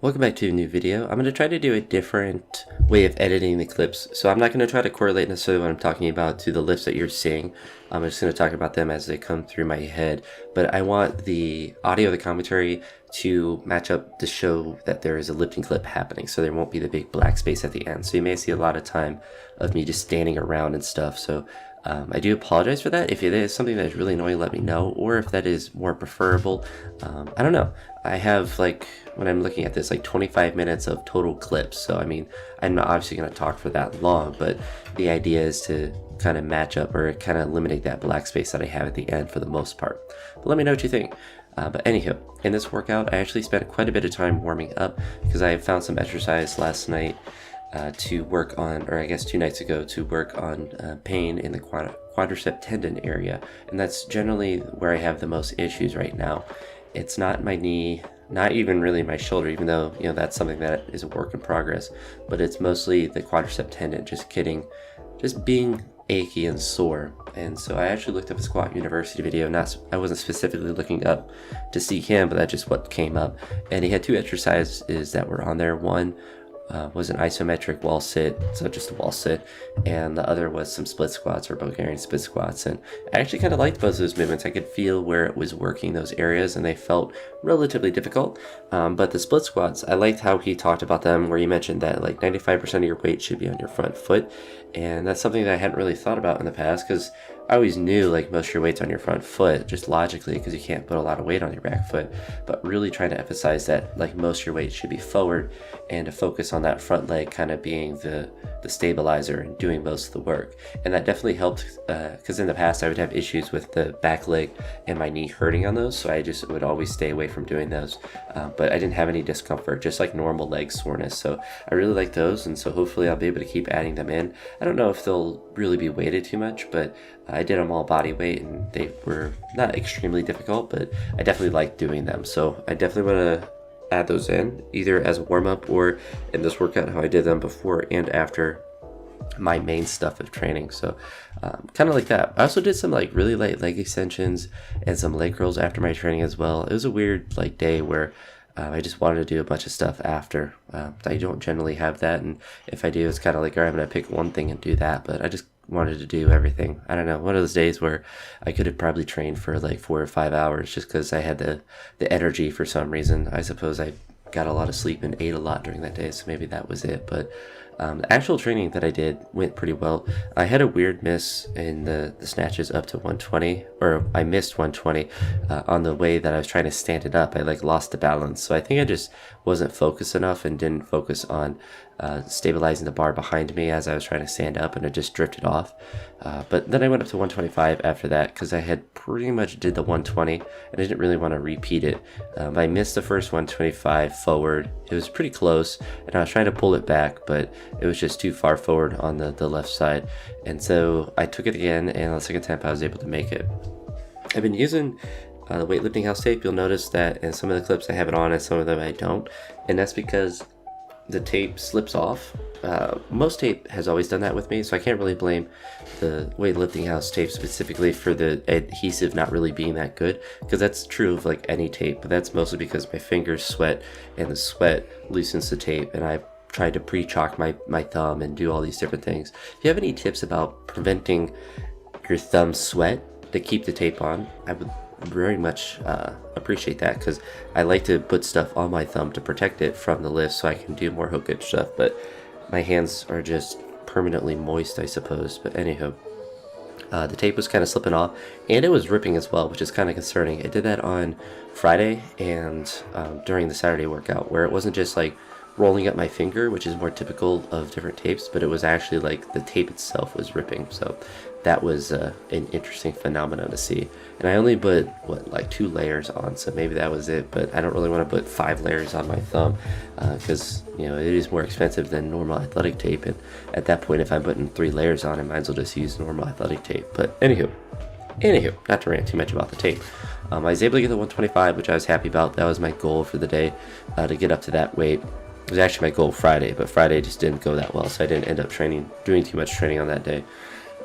Welcome back to a new video. I'm going to try to do a different way of editing the clips. So I'm not going to try to correlate necessarily what I'm talking about to the lifts that you're seeing. I'm just going to talk about them as they come through my head. But I want the audio of the commentary to match up to show that there is a lifting clip happening. So there won't be the big black space at the end. So you may see a lot of time of me just standing around and stuff. So I do apologize for that. If it is something that is really annoying, let me know. Or if that is more preferable, I don't know. I have, like, when I'm looking at this, like 25 minutes of total clips. So, I mean, I'm not obviously going to talk for that long, but the idea is to kind of match up or kind of eliminate that black space that I have at the end for the most part. But let me know what you think. But anywho, in this workout, I actually spent quite a bit of time warming up because I found some exercise last night to work on, or I guess 2 nights ago, to work on pain in the quadricep tendon area. And that's generally where I have the most issues right now. It's not my knee, not even really my shoulder, even though, you know, that's something that is a work in progress, but it's mostly the quadricep tendon just being achy and sore. And so I actually looked up a Squat University video. I wasn't specifically looking up to see him, but that's just what came up. And he had 2 exercises that were on there. One was an isometric wall sit, so just a wall sit, and the other was some split squats or Bulgarian split squats. And I actually kind of liked both of those movements. I could feel where it was working those areas, and they felt relatively difficult. But the split squats, I liked how he talked about them, where he mentioned that like 95% of your weight should be on your front foot. And that's something that I hadn't really thought about in the past, because I always knew like most of your weight's on your front foot, just logically, because you can't put a lot of weight on your back foot. But really trying to emphasize that like most of your weight should be forward, and to focus on that front leg kind of being the stabilizer and doing most of the work. And that definitely helped, because in the past I would have issues with the back leg and my knee hurting on those, so I just would always stay away from doing those. But I didn't have any discomfort, just like normal leg soreness. So I really like those, and so hopefully I'll be able to keep adding them in. I don't know if they'll really be weighted too much, but I did them all body weight, and they were not extremely difficult, but I definitely like doing them. So I definitely want to add those in, either as a warm-up or in this workout how I did them before and after my main stuff of training. So kind of like that. I also did some like really light leg extensions and some leg curls after my training as well. It was a weird like day where I just wanted to do a bunch of stuff after. I don't generally have that, and if I do, it's kind of like, all right, I'm gonna pick one thing and do that, but I just wanted to do everything. I don't know, one of those days where I could have probably trained for like 4 or 5 hours just because I had the energy for some reason. I suppose I got a lot of sleep and ate a lot during that day, so maybe that was it. But the actual training that I did went pretty well. I had a weird miss in the snatches up to 120, or I missed 120 on the way that I was trying to stand it up. I like lost the balance, so I think I just wasn't focused enough and didn't focus on stabilizing the bar behind me as I was trying to stand up, and it just drifted off. But then I went up to 125 after that because I had pretty much did the 120 and I didn't really want to repeat it. I missed the first 125 forward. It was pretty close, and I was trying to pull it back, but it was just too far forward on the left side. And so I took it again, and on the second attempt I was able to make it. I've been using the Weightlifting House tape. You'll notice that in some of the clips I have it on and some of them I don't, and that's because the tape slips off. Most tape has always done that with me, so I can't really blame the Weightlifting House tape specifically for the adhesive not really being that good, because that's true of like any tape, but that's mostly because my fingers sweat and the sweat loosens the tape, and I've tried to pre-chalk my thumb and do all these different things. If you have any tips about preventing your thumb sweat to keep the tape on, I would very much appreciate that, because I like to put stuff on my thumb to protect it from the lift so I can do more hook good stuff, but my hands are just permanently moist, I suppose. But anywho, the tape was kind of slipping off, and it was ripping as well, which is kind of concerning. It did that on Friday and during the Saturday workout, where it wasn't just like rolling up my finger, which is more typical of different tapes, but it was actually like the tape itself was ripping. So that was an interesting phenomenon to see. And I only put like 2 layers on, so maybe that was it. But I don't really want to put 5 layers on my thumb, because you know, it is more expensive than normal athletic tape, and at that point if I'm putting 3 layers on, I might as well just use normal athletic tape. But anywho, not to rant too much about the tape, I was able to get the 125, which I was happy about. That was my goal for the day, to get up to that weight. It was actually my goal Friday, but Friday just didn't go that well, so I didn't end up doing too much training on that day.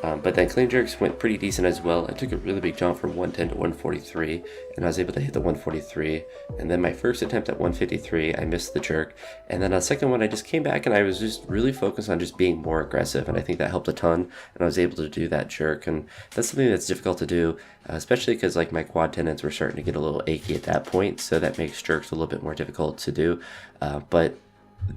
But then clean jerks went pretty decent as well. I took a really big jump from 110 to 143, and I was able to hit the 143. And then my first attempt at 153, I missed the jerk. And then on the second one, I just came back and I was just really focused on just being more aggressive. And I think that helped a ton. And I was able to do that jerk. And that's something that's difficult to do, especially because like my quad tendons were starting to get a little achy at that point. So that makes jerks a little bit more difficult to do. But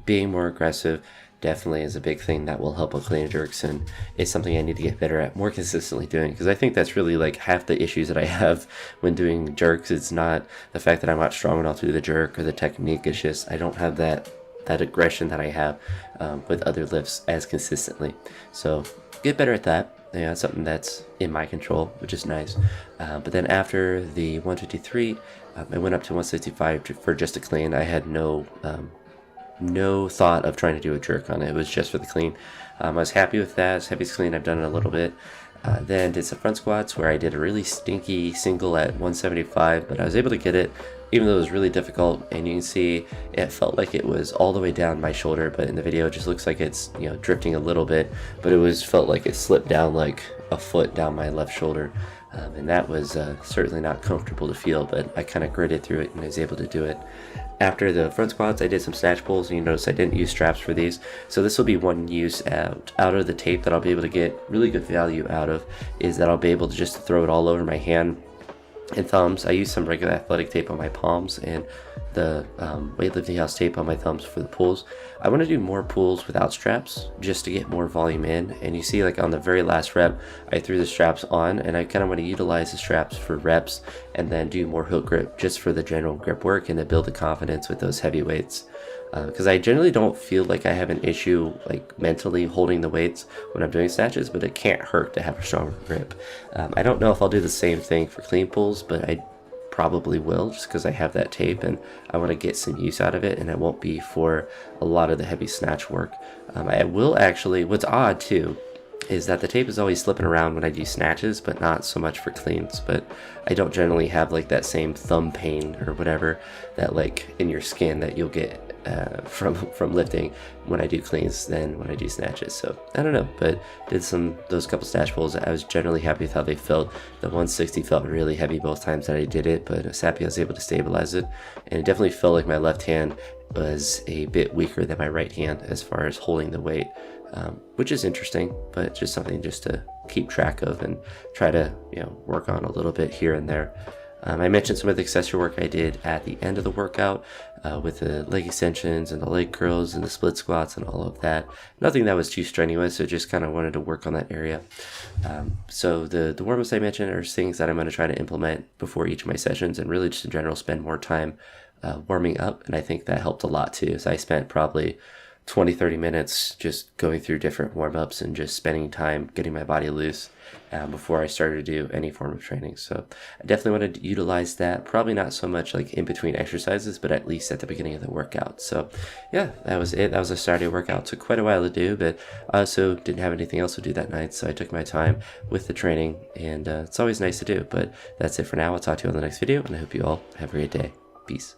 being more aggressive definitely is a big thing that will help with clean jerks, and it's something I need to get better at more consistently doing, because I think that's really like half the issues that I have when doing jerks. It's not the fact that I'm not strong enough to do the jerk or the technique, it's just I don't have that aggression that I have with other lifts as consistently. So get better at that. Yeah, it's something that's in my control, which is nice. But then after the 153, I went up to 165 for just a clean. I had no thought of trying to do a jerk on it. It was just for the clean. I was happy with that. It's heaviest clean I've done in a little bit. Then did some front squats where I did a really stinky single at 175, but I was able to get it even though it was really difficult. And you can see it felt like it was all the way down my shoulder, but in the video it just looks like it's, you know, drifting a little bit, but it felt like it slipped down like a foot down my left shoulder. And that was certainly not comfortable to feel, but I kind of gritted through it and was able to do it. After the front squats, I did some snatch pulls, and you notice I didn't use straps for these. So this will be one use out of the tape that I'll be able to get really good value out of, is that I'll be able to just throw it all over my hand and thumbs. I use some regular athletic tape on my palms and the Weightlifting House tape on my thumbs for the pulls. I want to do more pulls without straps just to get more volume in. And you see, like on the very last rep, I threw the straps on, and I kind of want to utilize the straps for reps and then do more hook grip just for the general grip work and to build the confidence with those heavy weights. Because I generally don't feel like I have an issue like mentally holding the weights when I'm doing snatches, but it can't hurt to have a stronger grip. I don't know if I'll do the same thing for clean pulls, but I probably will, just because I have that tape and I want to get some use out of it, and it won't be for a lot of the heavy snatch work. I will actually, what's odd too, is that the tape is always slipping around when I do snatches, but not so much for cleans. But I don't generally have like that same thumb pain or whatever that like in your skin that you'll get from lifting when I do cleans than when I do snatches. So I don't know, but did those couple snatch pulls. I was generally happy with how they felt. The 160 felt really heavy both times that I did it, but I was happy I was able to stabilize it, and it definitely felt like my left hand was a bit weaker than my right hand as far as holding the weight, which is interesting, but just something just to keep track of and try to, you know, work on a little bit here and there. I mentioned some of the accessory work I did at the end of the workout with the leg extensions and the leg curls and the split squats and all of that. Nothing that was too strenuous, so just kind of wanted to work on that area. So the warm-ups I mentioned are things that I'm going to try to implement before each of my sessions, and really just in general spend more time warming up, and I think that helped a lot too. So I spent probably 20-30 minutes just going through different warm-ups and just spending time getting my body loose before I started to do any form of training. So I definitely want to utilize that, probably not so much like in between exercises, but at least at the beginning of the workout. So yeah, that was it. That was a Saturday workout. Took quite a while to do, but I also didn't have anything else to do that night, so I took my time with the training, and it's always nice to do. But that's it for now. I'll talk to you on the next video, and I hope you all have a great day. Peace.